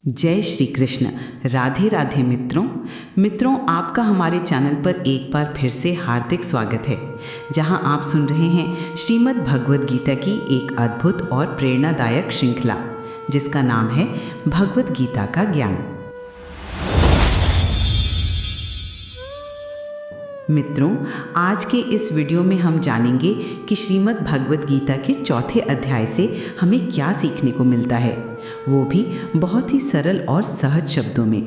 जय श्री कृष्ण। राधे राधे मित्रों, आपका हमारे चैनल पर एक बार फिर से हार्दिक स्वागत है, जहां आप सुन रहे हैं श्रीमद् भगवद गीता की एक अद्भुत और प्रेरणादायक श्रृंखला, जिसका नाम है भगवद गीता का ज्ञान। मित्रों, आज के इस वीडियो में हम जानेंगे कि श्रीमद् भगवद गीता के चौथे अध्याय से हमें क्या सीखने को मिलता है, वो भी बहुत ही सरल और सहज शब्दों में।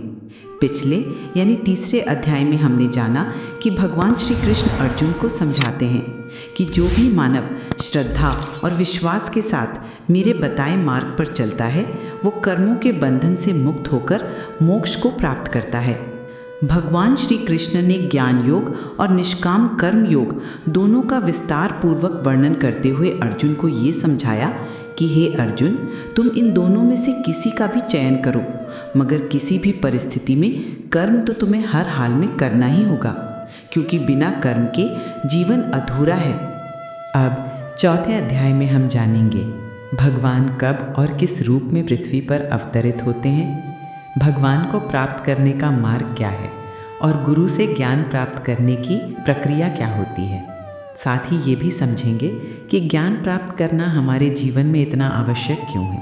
पिछले यानी तीसरे अध्याय में हमने जाना कि भगवान श्री कृष्ण अर्जुन को समझाते हैं कि जो भी मानव श्रद्धा और विश्वास के साथ मेरे बताए मार्ग पर चलता है, वो कर्मों के बंधन से मुक्त होकर मोक्ष को प्राप्त करता है। भगवान श्री कृष्ण ने ज्ञान योग और निष्काम कर्म योग दोनों का विस्तार पूर्वक वर्णन करते हुए अर्जुन को ये समझाया कि हे अर्जुन, तुम इन दोनों में से किसी का भी चयन करो, मगर किसी भी परिस्थिति में कर्म तो तुम्हें हर हाल में करना ही होगा, क्योंकि बिना कर्म के जीवन अधूरा है। अब चौथे अध्याय में हम जानेंगे भगवान कब और किस रूप में पृथ्वी पर अवतरित होते हैं, भगवान को प्राप्त करने का मार्ग क्या है और गुरु से ज्ञान प्राप्त करने की प्रक्रिया क्या होती है। साथ ही ये भी समझेंगे कि ज्ञान प्राप्त करना हमारे जीवन में इतना आवश्यक क्यों है।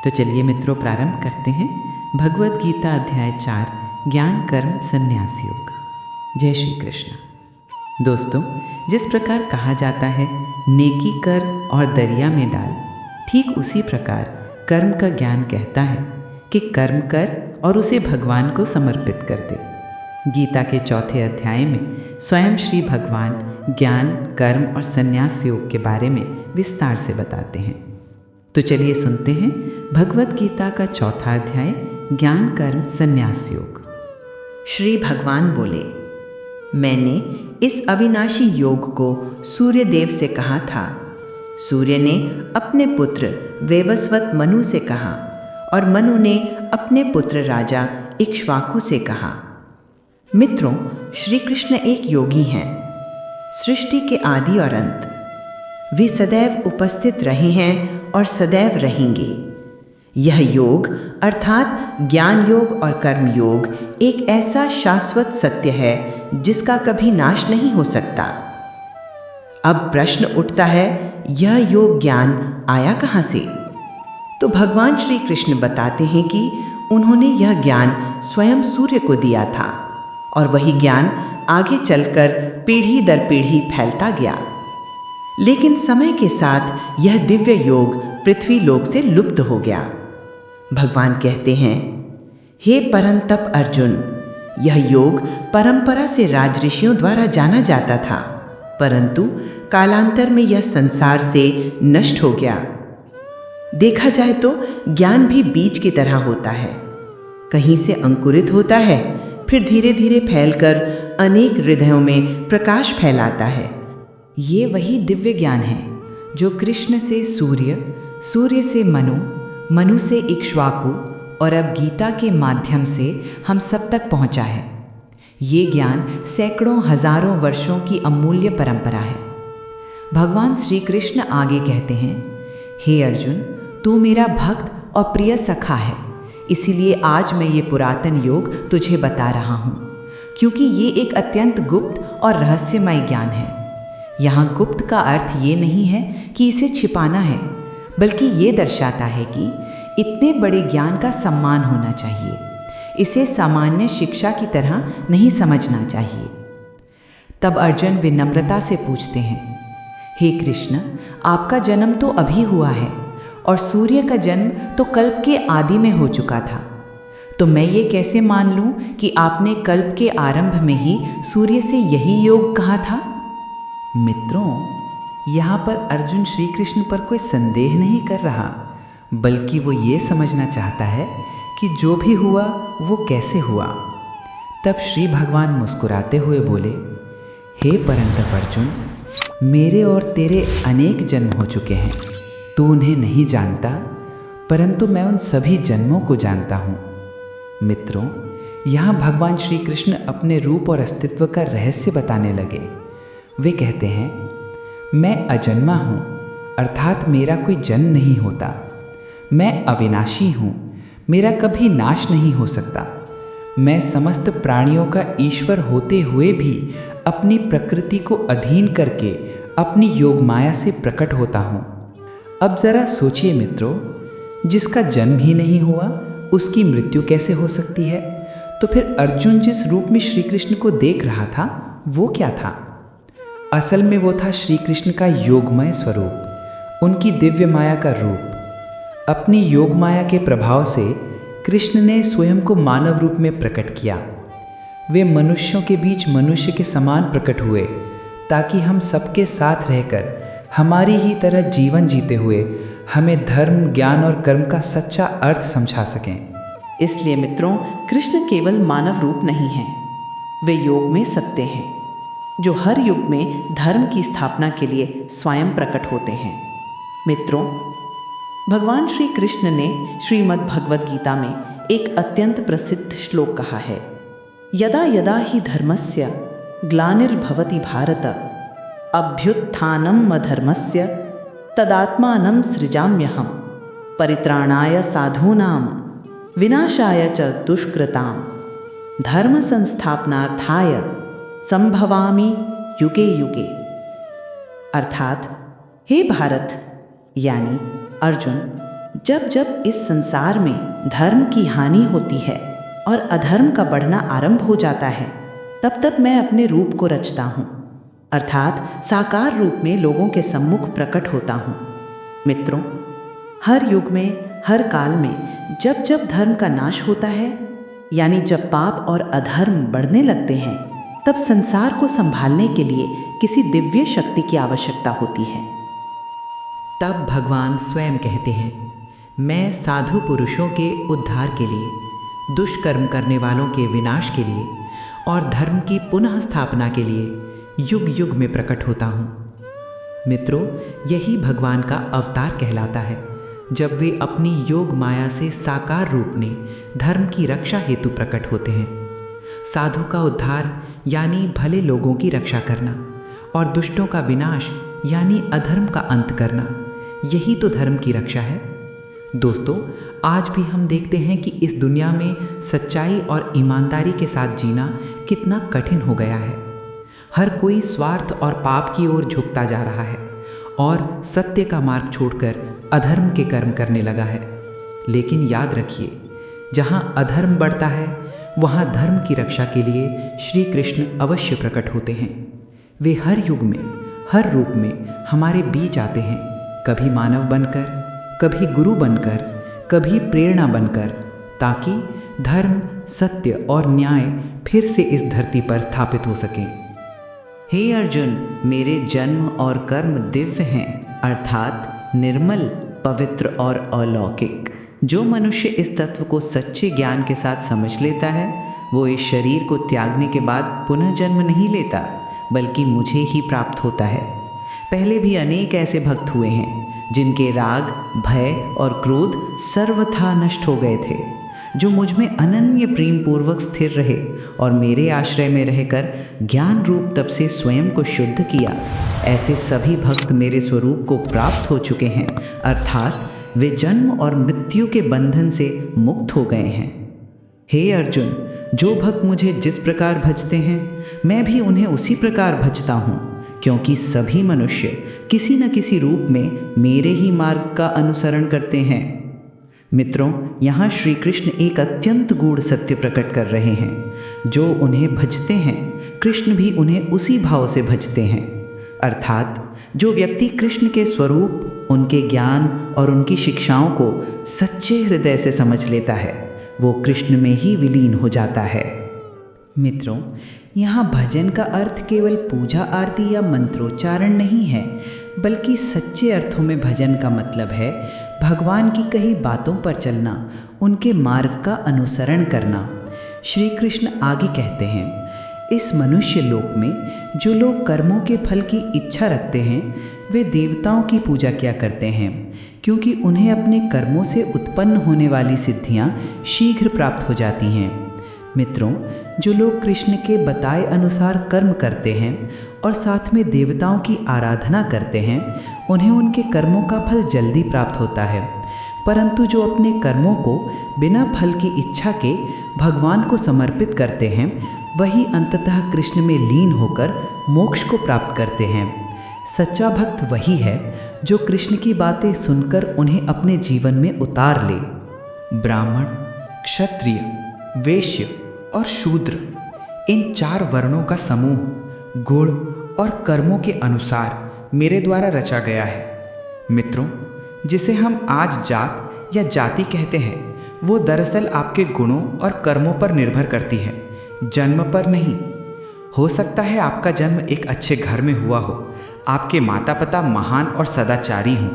तो चलिए मित्रों, प्रारंभ करते हैं भगवद गीता अध्याय 4 ज्ञान कर्म संन्यास योग। जय श्री कृष्ण। दोस्तों, जिस प्रकार कहा जाता है नेकी कर और दरिया में डाल, ठीक उसी प्रकार कर्म का ज्ञान कहता है कि कर्म कर और उसे भगवान को समर्पित कर दे। गीता के चौथे अध्याय में स्वयं श्री भगवान ज्ञान कर्म और संन्यास योग के बारे में विस्तार से बताते हैं। तो चलिए सुनते हैं भगवद गीता का चौथा अध्याय ज्ञान कर्म संन्यास योग। श्री भगवान बोले, मैंने इस अविनाशी योग को सूर्य देव से कहा था। सूर्य ने अपने पुत्र वैवस्वत मनु से कहा और मनु ने अपने पुत्र राजा इक्ष्वाकु से कहा। मित्रों, श्री कृष्ण एक योगी हैं, सृष्टि के आदि और अंत। वे सदैव उपस्थित रहे हैं और सदैव रहेंगे। यह योग अर्थात ज्ञान योग और कर्म योग एक ऐसा शाश्वत सत्य है जिसका कभी नाश नहीं हो सकता। अब प्रश्न उठता है, यह योग ज्ञान आया कहाँ से? तो भगवान श्री कृष्ण बताते हैं कि उन्होंने यह ज्ञान स्वयं सूर्य को दिया था और वही ज्ञान आगे चलकर पीढ़ी दर पीढ़ी फैलता गया। लेकिन समय के साथ यह दिव्य योग पृथ्वी लोक से लुप्त हो गया। भगवान कहते हैं, हे परंतप अर्जुन, यह योग परंपरा से राजऋषियों द्वारा जाना जाता था, परंतु कालांतर में यह संसार से नष्ट हो गया। देखा जाए तो ज्ञान भी बीज की तरह होता है, कहीं से अंकुरित होता है, फिर धीरे धीरे फैलकर अनेक हृदयों में प्रकाश फैलाता है। ये वही दिव्य ज्ञान है जो कृष्ण से सूर्य, सूर्य से मनु, मनु से इक्ष्वाकु और अब गीता के माध्यम से हम सब तक पहुंचा है। ये ज्ञान सैकड़ों हजारों वर्षों की अमूल्य परंपरा है। भगवान श्री कृष्ण आगे कहते हैं, हे अर्जुन, तू मेरा भक्त और प्रिय सखा है, इसीलिए आज मैं ये पुरातन योग तुझे बता रहा हूँ, क्योंकि ये एक अत्यंत गुप्त और रहस्यमय ज्ञान है। यहाँ गुप्त का अर्थ ये नहीं है कि इसे छिपाना है, बल्कि ये दर्शाता है कि इतने बड़े ज्ञान का सम्मान होना चाहिए। इसे सामान्य शिक्षा की तरह नहीं समझना चाहिए। तब अर्जुन विनम्रता से पूछते हैं, हे कृष्ण, आपका जन्म तो अभी हुआ है और सूर्य का जन्म तो कल्प के आदि में हो चुका था, तो मैं ये कैसे मान लूं कि आपने कल्प के आरंभ में ही सूर्य से यही योग कहा था? मित्रों, यहाँ पर अर्जुन श्री कृष्ण पर कोई संदेह नहीं कर रहा, बल्कि वो ये समझना चाहता है कि जो भी हुआ वो कैसे हुआ। तब श्री भगवान मुस्कुराते हुए बोले, हे परंतप अर्जुन, मेरे और तेरे अनेक जन्म हो चुके हैं, तू उन्हें नहीं जानता, परंतु मैं उन सभी जन्मों को जानता हूँ। मित्रों, यहाँ भगवान श्री कृष्ण अपने रूप और अस्तित्व का रहस्य बताने लगे। वे कहते हैं, मैं अजन्मा हूँ, अर्थात मेरा कोई जन्म नहीं होता। मैं अविनाशी हूँ, मेरा कभी नाश नहीं हो सकता। मैं समस्त प्राणियों का ईश्वर होते हुए भी अपनी प्रकृति को अधीन करके अपनी योग माया से प्रकट होता हूँ। अब जरा सोचिए मित्रों, जिसका जन्म ही नहीं हुआ उसकी मृत्यु कैसे हो सकती है? तो फिर अर्जुन जिस रूप में श्री कृष्ण को देख रहा था वो क्या था? असल में वो था श्री कृष्ण का योगमय स्वरूप, उनकी दिव्य माया का रूप। अपनी योग माया के प्रभाव से कृष्ण ने स्वयं को मानव रूप में प्रकट किया। वे मनुष्यों के बीच मनुष्य के समान प्रकट हुए ताकि हम सबके साथ रहकर हमारी ही तरह जीवन जीते हुए हमें धर्म, ज्ञान और कर्म का सच्चा अर्थ समझा सकें। इसलिए मित्रों, कृष्ण केवल मानव रूप नहीं हैं, वे योग में सत्य हैं, जो हर युग में धर्म की स्थापना के लिए स्वयं प्रकट होते हैं। मित्रों, भगवान श्री कृष्ण ने श्रीमद् भगवद गीता में एक अत्यंत प्रसिद्ध श्लोक कहा है, यदा यदा हि धर्मस्य ग्लानिर्भवति भारत अभ्युत्थानम् अधर्मस्य तदात्मानं सृजाम्यहम् परित्राणाय साधूनां विनाशाय च दुष्कृतां धर्म संस्थापनार्थाय संभवामि युगे युगे। अर्थात हे भारत यानी अर्जुन, जब जब इस संसार में धर्म की हानि होती है और अधर्म का बढ़ना आरंभ हो जाता है, तब तब मैं अपने रूप को रचता हूँ, अर्थात साकार रूप में लोगों के सम्मुख प्रकट होता हूँ। मित्रों, हर युग में, हर काल में जब जब धर्म का नाश होता है, यानी जब पाप और अधर्म बढ़ने लगते हैं, तब संसार को संभालने के लिए किसी दिव्य शक्ति की आवश्यकता होती है। तब भगवान स्वयं कहते हैं, मैं साधु पुरुषों के उद्धार के लिए, दुष्कर्म करने वालों के विनाश के लिए और धर्म की पुनः स्थापना के लिए युग युग में प्रकट होता हूँ। मित्रों, यही भगवान का अवतार कहलाता है, जब वे अपनी योग माया से साकार रूप में धर्म की रक्षा हेतु प्रकट होते हैं। साधु का उद्धार यानी भले लोगों की रक्षा करना और दुष्टों का विनाश यानी अधर्म का अंत करना, यही तो धर्म की रक्षा है। दोस्तों, आज भी हम देखते हैं कि इस दुनिया में सच्चाई और ईमानदारी के साथ जीना कितना कठिन हो गया है। हर कोई स्वार्थ और पाप की ओर झुकता जा रहा है और सत्य का मार्ग छोड़कर अधर्म के कर्म करने लगा है। लेकिन याद रखिए, जहाँ अधर्म बढ़ता है वहाँ धर्म की रक्षा के लिए श्री कृष्ण अवश्य प्रकट होते हैं। वे हर युग में, हर रूप में हमारे बीच आते हैं, कभी मानव बनकर, कभी गुरु बनकर, कभी प्रेरणा बनकर, ताकि धर्म, सत्य और न्याय फिर से इस धरती पर स्थापित हो सकें। हे अर्जुन, मेरे जन्म और कर्म दिव्य हैं, अर्थात निर्मल, पवित्र और अलौकिक। जो मनुष्य इस तत्व को सच्चे ज्ञान के साथ समझ लेता है, वो इस शरीर को त्यागने के बाद पुनः जन्म नहीं लेता, बल्कि मुझे ही प्राप्त होता है। पहले भी अनेक ऐसे भक्त हुए हैं जिनके राग, भय और क्रोध सर्वथा नष्ट हो गए थे, जो मुझ में अनन्य प्रेम पूर्वक स्थिर रहे और मेरे आश्रय में रहकर ज्ञान रूप तप से स्वयं को शुद्ध किया। ऐसे सभी भक्त मेरे स्वरूप को प्राप्त हो चुके हैं, अर्थात वे जन्म और मृत्यु के बंधन से मुक्त हो गए हैं। हे अर्जुन, जो भक्त मुझे जिस प्रकार भजते हैं, मैं भी उन्हें उसी प्रकार भजता हूँ, क्योंकि सभी मनुष्य किसी न किसी रूप में मेरे ही मार्ग का अनुसरण करते हैं। मित्रों, यहाँ श्री कृष्ण एक अत्यंत गूढ़ सत्य प्रकट कर रहे हैं। जो उन्हें भजते हैं, कृष्ण भी उन्हें उसी भाव से भजते हैं। अर्थात जो व्यक्ति कृष्ण के स्वरूप, उनके ज्ञान और उनकी शिक्षाओं को सच्चे हृदय से समझ लेता है, वो कृष्ण में ही विलीन हो जाता है। मित्रों, यहाँ भजन का अर्थ केवल पूजा आरती या मंत्रोच्चारण नहीं है, बल्कि सच्चे अर्थों में भजन का मतलब है भगवान की कही बातों पर चलना, उनके मार्ग का अनुसरण करना। श्री कृष्ण आगे कहते हैं, इस मनुष्य लोक में जो लोग कर्मों के फल की इच्छा रखते हैं, वे देवताओं की पूजा किया करते हैं, क्योंकि उन्हें अपने कर्मों से उत्पन्न होने वाली सिद्धियां शीघ्र प्राप्त हो जाती हैं। मित्रों, जो लोग कृष्ण के बताए अनुसार कर्म करते हैं और साथ में देवताओं की आराधना करते हैं, उन्हें उनके कर्मों का फल जल्दी प्राप्त होता है। परंतु जो अपने कर्मों को बिना फल की इच्छा के भगवान को समर्पित करते हैं, वही अंततः कृष्ण में लीन होकर मोक्ष को प्राप्त करते हैं। सच्चा भक्त वही है जो कृष्ण की बातें सुनकर उन्हें अपने जीवन में उतार ले। ब्राह्मण, क्षत्रिय, वैश्य और शूद्र, इन 4 वर्णों का समूह गुण और कर्मों के अनुसार मेरे द्वारा रचा गया है। मित्रों, जिसे हम आज जात या जाति कहते हैं, वो दरअसल आपके गुणों और कर्मों पर निर्भर करती है, जन्म पर नहीं। हो सकता है आपका जन्म एक अच्छे घर में हुआ हो, आपके माता पिता महान और सदाचारी हों,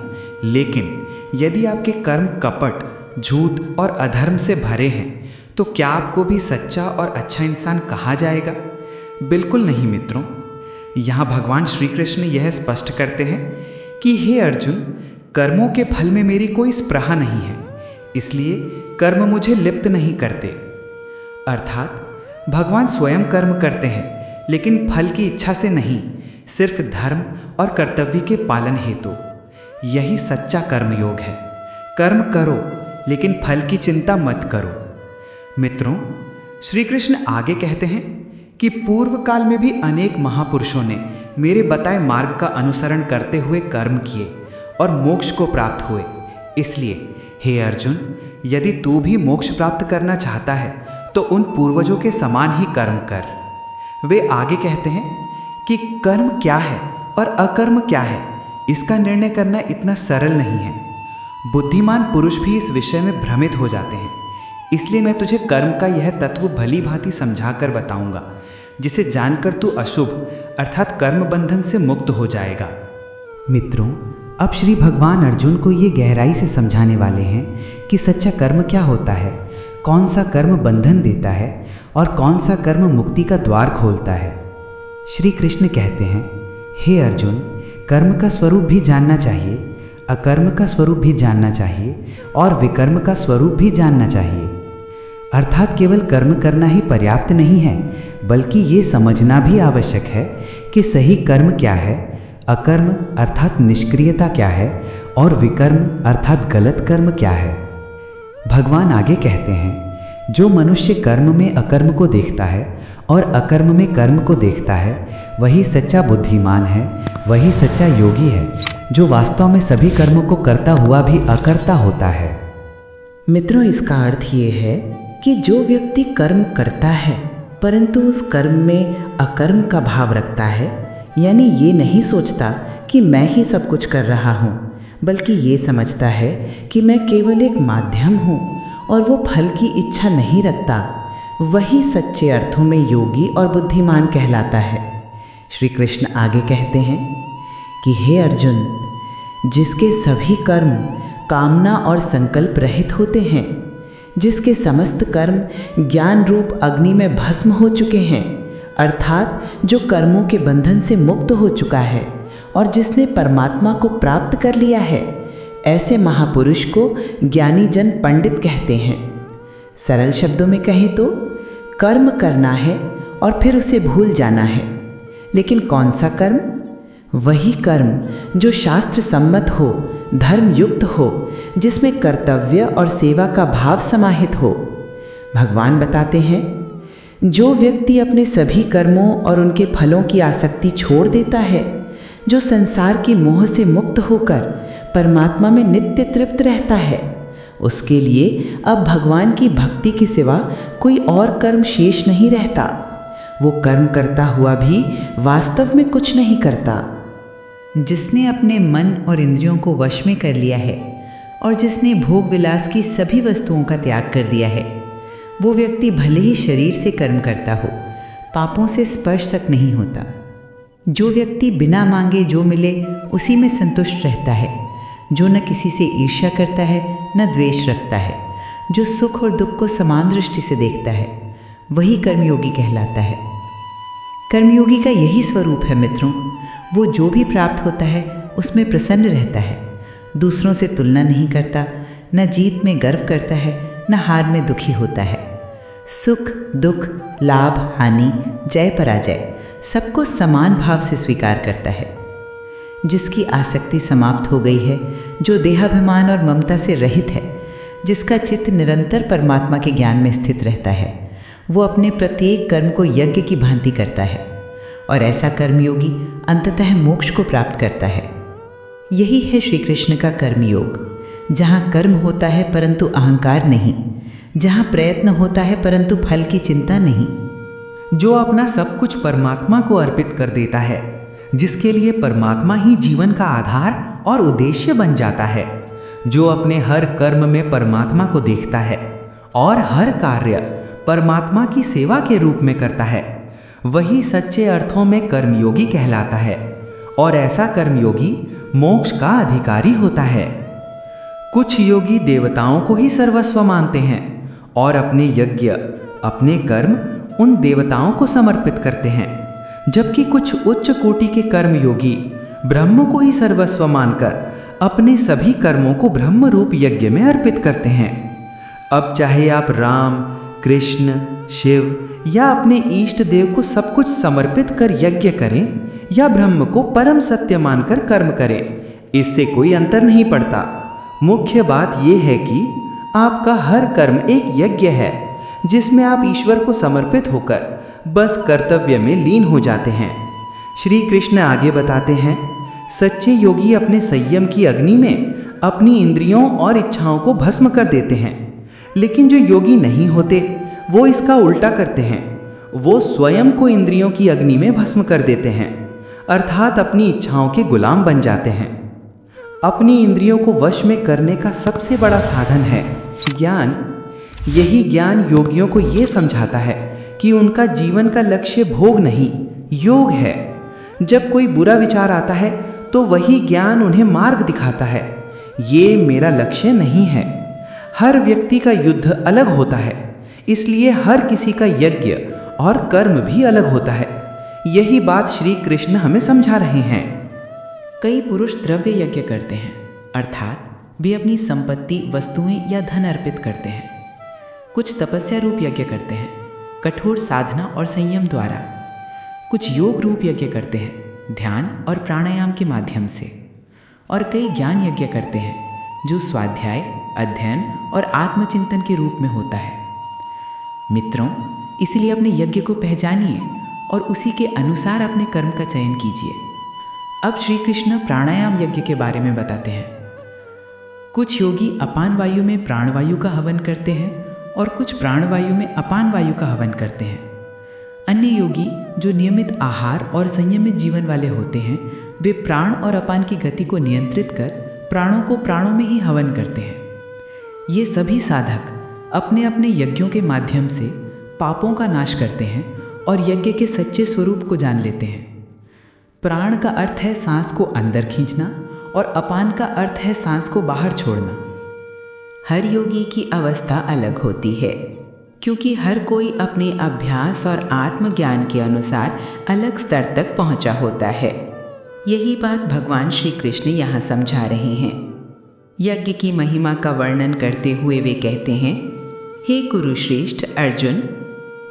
लेकिन यदि आपके कर्म कपट, झूठ और अधर्म से भरे हैं, तो क्या आपको भी सच्चा और अच्छा इंसान कहा जाएगा? बिल्कुल नहीं मित्रों। यहाँ भगवान श्री कृष्ण यह स्पष्ट करते हैं कि हे अर्जुन, कर्मों के फल में मेरी कोई स्पृहा नहीं है, इसलिए कर्म मुझे लिप्त नहीं करते। अर्थात भगवान स्वयं कर्म करते हैं, लेकिन फल की इच्छा से नहीं, सिर्फ धर्म और कर्तव्य के पालन हेतु। यही सच्चा कर्मयोग है। कर्म करो, लेकिन फल की चिंता मत करो। मित्रों, श्री कृष्ण आगे कहते हैं कि पूर्व काल में भी अनेक महापुरुषों ने मेरे बताए मार्ग का अनुसरण करते हुए कर्म किए और मोक्ष को प्राप्त हुए। इसलिए हे अर्जुन, यदि तू भी मोक्ष प्राप्त करना चाहता है तो उन पूर्वजों के समान ही कर्म कर। वे आगे कहते हैं कि कर्म क्या है और अकर्म क्या है, इसका निर्णय करना इतना सरल नहीं है। बुद्धिमान पुरुष भी इस विषय में भ्रमित हो जाते हैं। इसलिए मैं तुझे कर्म का यह तत्व भली भांति समझाकर बताऊंगा, जिसे जानकर तू अशुभ अर्थात कर्म बंधन से मुक्त हो जाएगा। मित्रों, अब श्री भगवान अर्जुन को ये गहराई से समझाने वाले हैं कि सच्चा कर्म क्या होता है, कौन सा कर्म बंधन देता है और कौन सा कर्म मुक्ति का द्वार खोलता है। श्री कृष्ण कहते हैं, हे अर्जुन, कर्म का स्वरूप भी जानना चाहिए, अकर्म का स्वरूप भी जानना चाहिए और विकर्म का स्वरूप भी जानना चाहिए। अर्थात केवल कर्म करना ही पर्याप्त नहीं है, बल्कि ये समझना भी आवश्यक है कि सही कर्म क्या है, अकर्म अर्थात निष्क्रियता क्या है और विकर्म अर्थात गलत कर्म क्या है। भगवान आगे कहते हैं, जो मनुष्य कर्म में अकर्म को देखता है और अकर्म में कर्म को देखता है, वही सच्चा बुद्धिमान है, वही सच्चा योगी है, जो वास्तव में सभी कर्मों को करता हुआ भी अकर्ता होता है। मित्रों, इसका अर्थ ये है कि जो व्यक्ति कर्म करता है परंतु उस कर्म में अकर्म का भाव रखता है, यानी ये नहीं सोचता कि मैं ही सब कुछ कर रहा हूँ, बल्कि ये समझता है कि मैं केवल एक माध्यम हूँ और वो फल की इच्छा नहीं रखता, वही सच्चे अर्थों में योगी और बुद्धिमान कहलाता है। श्री कृष्ण आगे कहते हैं कि हे अर्जुन, जिसके सभी कर्म कामना और संकल्प रहित होते हैं, जिसके समस्त कर्म ज्ञान रूप अग्नि में भस्म हो चुके हैं, अर्थात जो कर्मों के बंधन से मुक्त हो चुका है और जिसने परमात्मा को प्राप्त कर लिया है, ऐसे महापुरुष को ज्ञानी जन पंडित कहते हैं। सरल शब्दों में कहें तो कर्म करना है और फिर उसे भूल जाना है। लेकिन कौन सा कर्म? वही कर्म जो शास्त्र सम्मत हो, धर्म युक्त हो, जिसमें कर्तव्य और सेवा का भाव समाहित हो। भगवान बताते हैं, जो व्यक्ति अपने सभी कर्मों और उनके फलों की आसक्ति छोड़ देता है, जो संसार की मोह से मुक्त होकर परमात्मा में नित्य तृप्त रहता है, उसके लिए अब भगवान की भक्ति के सिवा कोई और कर्म शेष नहीं रहता। वो कर्म करता हुआ भी वास्तव में कुछ नहीं करता। जिसने अपने मन और इंद्रियों को वश में कर लिया है और जिसने भोग विलास की सभी वस्तुओं का त्याग कर दिया है, वो व्यक्ति भले ही शरीर से कर्म करता हो, पापों से स्पर्श तक नहीं होता। जो व्यक्ति बिना मांगे जो मिले उसी में संतुष्ट रहता है, जो न किसी से ईर्ष्या करता है न द्वेष रखता है, जो सुख और दुख को समान दृष्टि से देखता है, वही कर्मयोगी कहलाता है। कर्मयोगी का यही स्वरूप है मित्रों। वो जो भी प्राप्त होता है उसमें प्रसन्न रहता है, दूसरों से तुलना नहीं करता, न जीत में गर्व करता है न हार में दुखी होता है। सुख दुख, लाभ हानि, जय पराजय सबको समान भाव से स्वीकार करता है। जिसकी आसक्ति समाप्त हो गई है, जो देहाभिमान और ममता से रहित है, जिसका चित्त निरंतर परमात्मा के ज्ञान में स्थित रहता है, वो अपने प्रत्येक कर्म को यज्ञ की भांति करता है और ऐसा कर्मयोगी अंततः मोक्ष को प्राप्त करता है। यही है श्री कृष्ण का कर्मयोग, जहाँ कर्म होता है परंतु अहंकार नहीं, जहाँ प्रयत्न होता है परंतु फल की चिंता नहीं। जो अपना सब कुछ परमात्मा को अर्पित कर देता है, जिसके लिए परमात्मा ही जीवन का आधार और उद्देश्य बन जाता है, जो अपने हर कर्म में परमात्मा को देखता है और हर कार्य परमात्मा की सेवा के रूप में करता है, वही सच्चे अर्थों में कर्मयोगी कहलाता है और ऐसा कर्मयोगी मोक्ष का अधिकारी होता है। कुछ योगी देवताओं को ही सर्वस्व मानते हैं और अपने यज्ञ, अपने कर्म उन देवताओं को समर्पित करते हैं, जबकि कुछ उच्च कोटि के कर्मयोगी ब्रह्म को ही सर्वस्व मानकर अपने सभी कर्मों को ब्रह्म रूप यज्ञ में अर्पित करते हैं। अब चाहे आप राम, कृष्ण, शिव या अपने इष्ट देव को सब कुछ समर्पित कर यज्ञ करें या ब्रह्म को परम सत्य मानकर कर्म करें, इससे कोई अंतर नहीं पड़ता। मुख्य बात यह है कि आपका हर कर्म एक यज्ञ है, जिसमें आप ईश्वर को समर्पित होकर बस कर्तव्य में लीन हो जाते हैं। श्री कृष्ण आगे बताते हैं, सच्चे योगी अपने संयम की अग्नि में अपनी इंद्रियों और इच्छाओं को भस्म कर देते हैं, लेकिन जो योगी नहीं होते वो इसका उल्टा करते हैं। वो स्वयं को इंद्रियों की अग्नि में भस्म कर देते हैं, अर्थात अपनी इच्छाओं के गुलाम बन जाते हैं। अपनी इंद्रियों को वश में करने का सबसे बड़ा साधन है ज्ञान। यही ज्ञान योगियों को ये समझाता है कि उनका जीवन का लक्ष्य भोग नहीं, योग है। जब कोई बुरा विचार आता है तो वही ज्ञान उन्हें मार्ग दिखाता है, ये मेरा लक्ष्य नहीं है। हर व्यक्ति का युद्ध अलग होता है, इसलिए हर किसी का यज्ञ और कर्म भी अलग होता है। यही बात श्री कृष्ण हमें समझा रहे हैं। कई पुरुष द्रव्य यज्ञ करते हैं, अर्थात वे अपनी संपत्ति, वस्तुएं या धन अर्पित करते हैं। कुछ तपस्या रूप यज्ञ करते हैं, कठोर साधना और संयम द्वारा। कुछ योग रूप यज्ञ करते हैं, ध्यान और प्राणायाम के माध्यम से। और कई ज्ञान यज्ञ करते हैं, जो स्वाध्याय, अध्ययन और आत्मचिंतन के रूप में होता है। मित्रों, इसलिए अपने यज्ञ को पहचानिए और उसी के अनुसार अपने कर्म का चयन कीजिए। अब श्री कृष्ण प्राणायाम यज्ञ के बारे में बताते हैं। कुछ योगी अपान वायु में प्राणवायु का हवन करते हैं और कुछ प्राणवायु में अपान वायु का हवन करते हैं। अन्य योगी जो नियमित आहार और संयमित जीवन वाले होते हैं, वे प्राण और अपान की गति को नियंत्रित कर प्राणों को प्राणों में ही हवन करते हैं। ये सभी साधक अपने अपने यज्ञों के माध्यम से पापों का नाश करते हैं और यज्ञ के सच्चे स्वरूप को जान लेते हैं। प्राण का अर्थ है सांस को अंदर खींचना और अपान का अर्थ है सांस को बाहर छोड़ना। हर योगी की अवस्था अलग होती है, क्योंकि हर कोई अपने अभ्यास और आत्मज्ञान के अनुसार अलग स्तर तक पहुंचा होता है। यही बात भगवान श्री कृष्ण यहाँ समझा रहे हैं। यज्ञ की महिमा का वर्णन करते हुए वे कहते हैं, हे कुरुश्रेष्ठ अर्जुन,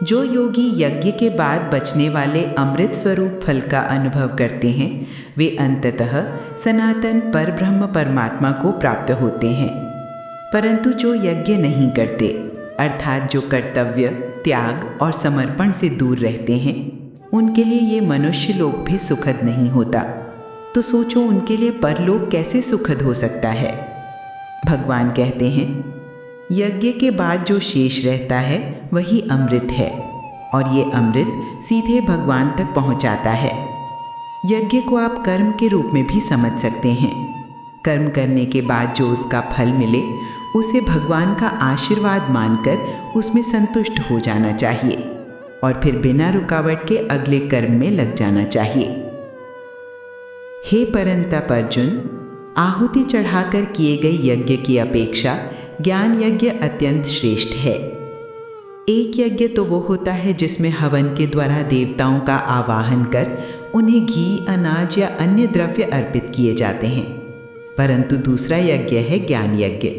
जो योगी यज्ञ के बाद बचने वाले अमृत स्वरूप फल का अनुभव करते हैं, वे अंततः सनातन परब्रह्म परमात्मा को प्राप्त होते हैं। परंतु जो यज्ञ नहीं करते, अर्थात जो कर्तव्य, त्याग और समर्पण से दूर रहते हैं, उनके लिए ये मनुष्य लोक भी सुखद नहीं होता। तो सोचो उनके लिए परलोक कैसे सुखद हो सकता है। भगवान कहते हैं, यज्ञ के बाद जो शेष रहता है वही अमृत है और ये अमृत सीधे भगवान तक पहुंचाता है। यज्ञ को आप कर्म के रूप में भी समझ सकते हैं। कर्म करने के बाद जो उसका फल मिले, उसे भगवान का आशीर्वाद मानकर उसमें संतुष्ट हो जाना चाहिए और फिर बिना रुकावट के अगले कर्म में लग जाना चाहिए। हे परंतप अर्जुन, आहुति चढ़ाकर किए गए यज्ञ की अपेक्षा ज्ञान यज्ञ अत्यंत श्रेष्ठ है। एक यज्ञ तो वो होता है जिसमें हवन के द्वारा देवताओं का आवाहन कर उन्हें घी, अनाज या अन्य द्रव्य अर्पित किए जाते हैं, परंतु दूसरा यज्ञ है ज्ञान यज्ञ।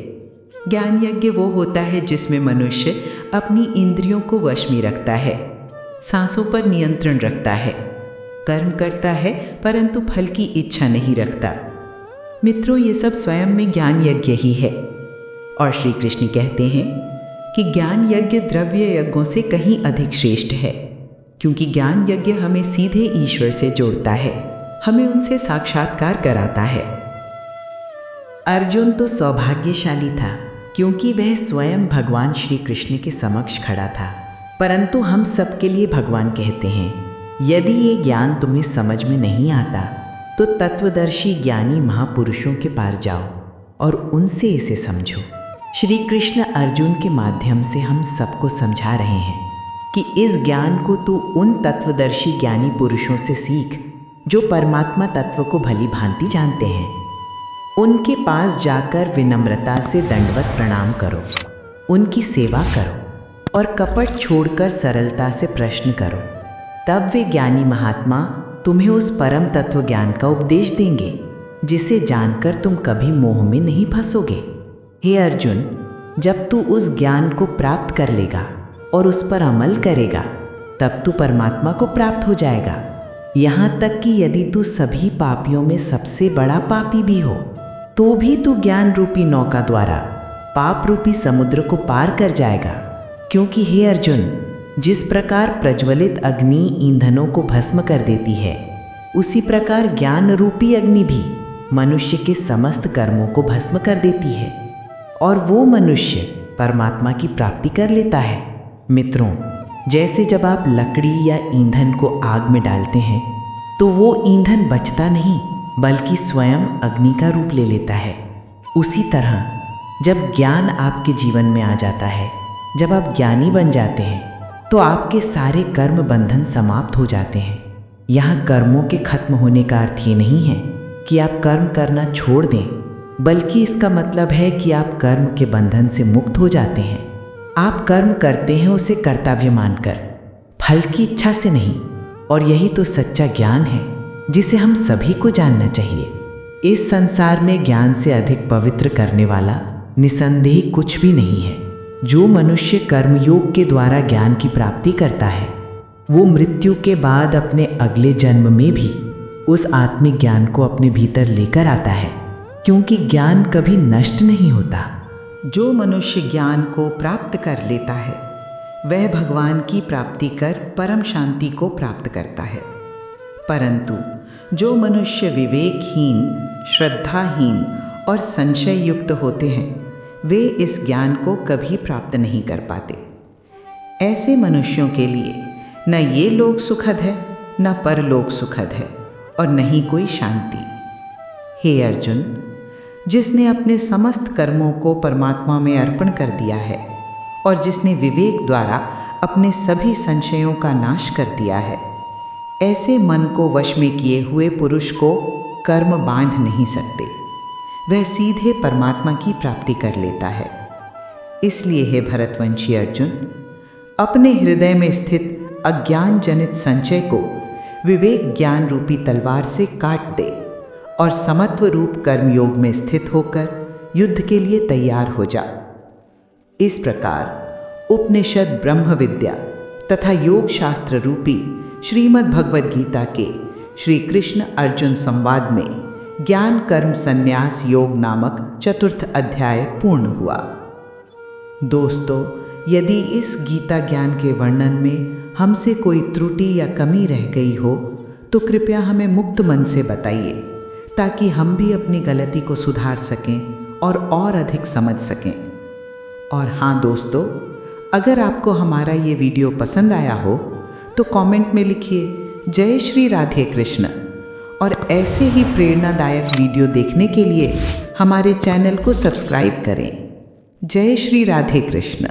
ज्ञान यज्ञ वो होता है जिसमें मनुष्य अपनी इंद्रियों को वश में रखता है, सांसों पर नियंत्रण रखता है, कर्म करता है परंतु फल की इच्छा नहीं रखता। मित्रों, ये सब स्वयं में ज्ञान यज्ञ ही है। और श्री कृष्ण कहते हैं कि ज्ञान यज्ञ द्रव्य यज्ञों से कहीं अधिक श्रेष्ठ है, क्योंकि ज्ञान यज्ञ हमें सीधे ईश्वर से जोड़ता है, हमें उनसे साक्षात्कार कराता है। अर्जुन तो सौभाग्यशाली था, क्योंकि वह स्वयं भगवान श्री कृष्ण के समक्ष खड़ा था। परंतु हम सबके लिए भगवान कहते हैं, यदि ये ज्ञान तुम्हें समझ में नहीं आता तो तत्वदर्शी ज्ञानी महापुरुषों के पास जाओ और उनसे इसे समझो। श्री कृष्ण अर्जुन के माध्यम से हम सबको समझा रहे हैं कि इस ज्ञान को तू उन तत्वदर्शी ज्ञानी पुरुषों से सीख जो परमात्मा तत्व को भली भांति जानते हैं। उनके पास जाकर विनम्रता से दंडवत प्रणाम करो, उनकी सेवा करो और कपट छोड़कर सरलता से प्रश्न करो। तब वे ज्ञानी महात्मा तुम्हें उस परम तत्व ज्ञान का उपदेश देंगे, जिसे जानकर तुम कभी मोह में नहीं फंसोगे। हे अर्जुन, जब तू उस ज्ञान को प्राप्त कर लेगा और उस पर अमल करेगा, तब तू परमात्मा को प्राप्त हो जाएगा। यहाँ तक कि यदि तू सभी पापियों में सबसे बड़ा पापी भी हो, तो भी तू ज्ञान रूपी नौका द्वारा पाप रूपी समुद्र को पार कर जाएगा। क्योंकि हे अर्जुन, जिस प्रकार प्रज्वलित अग्नि ईंधनों को भस्म कर देती है, उसी प्रकार ज्ञान रूपी अग्नि भी मनुष्य के समस्त कर्मों को भस्म कर देती है और वो मनुष्य परमात्मा की प्राप्ति कर लेता है। मित्रों, जैसे जब आप लकड़ी या ईंधन को आग में डालते हैं तो वो ईंधन बचता नहीं बल्कि स्वयं अग्नि का रूप ले लेता है, उसी तरह जब ज्ञान आपके जीवन में आ जाता है, जब आप ज्ञानी बन जाते हैं, तो आपके सारे कर्म बंधन समाप्त हो जाते हैं। यहाँ कर्मों के खत्म होने का अर्थ ये नहीं है कि आप कर्म करना छोड़ दें, बल्कि इसका मतलब है कि आप कर्म के बंधन से मुक्त हो जाते हैं। आप कर्म करते हैं उसे कर्तव्य मानकर, फल की इच्छा से नहीं, और यही तो सच्चा ज्ञान है जिसे हम सभी को जानना चाहिए। इस संसार में ज्ञान से अधिक पवित्र करने वाला निसंदेह कुछ भी नहीं है। जो मनुष्य कर्मयोग के द्वारा ज्ञान की प्राप्ति करता है, वो मृत्यु के बाद अपने अगले जन्म में भी उस आत्मिक ज्ञान को अपने भीतर लेकर आता है, क्योंकि ज्ञान कभी नष्ट नहीं होता। जो मनुष्य ज्ञान को प्राप्त कर लेता है, वह भगवान की प्राप्ति कर परम शांति को प्राप्त करता है। परंतु जो मनुष्य विवेकहीन, श्रद्धाहीन और संशय युक्त होते हैं, वे इस ज्ञान को कभी प्राप्त नहीं कर पाते। ऐसे मनुष्यों के लिए न ये लोक सुखद है, न परलोक सुखद है, और न ही कोई शांति। हे अर्जुन, जिसने अपने समस्त कर्मों को परमात्मा में अर्पण कर दिया है और जिसने विवेक द्वारा अपने सभी संशयों का नाश कर दिया है, ऐसे मन को वश में किए हुए पुरुष को कर्म बांध नहीं सकते। वह सीधे परमात्मा की प्राप्ति कर लेता है। इसलिए हे भरतवंशी अर्जुन, अपने हृदय में स्थित अज्ञान जनित संचय को विवेक ज्ञान रूपी तलवार से काट दे और समत्व रूप कर्मयोग में स्थित होकर युद्ध के लिए तैयार हो जा। इस प्रकार उपनिषद, ब्रह्म विद्या तथा योग शास्त्र रूपी श्रीमद् भगवद गीता के श्री कृष्ण अर्जुन संवाद में ज्ञान कर्म संन्यास योग नामक 4th अध्याय पूर्ण हुआ। दोस्तों, यदि इस गीता ज्ञान के वर्णन में हमसे कोई त्रुटि या कमी रह गई हो तो कृपया हमें मुक्त मन से बताइए, ताकि हम भी अपनी गलती को सुधार सकें और अधिक समझ सकें। और हाँ दोस्तों, अगर आपको हमारा ये वीडियो पसंद आया हो तो कमेंट में लिखिए जय श्री राधे कृष्ण, और ऐसे ही प्रेरणादायक वीडियो देखने के लिए हमारे चैनल को सब्सक्राइब करें। जय श्री राधे कृष्ण।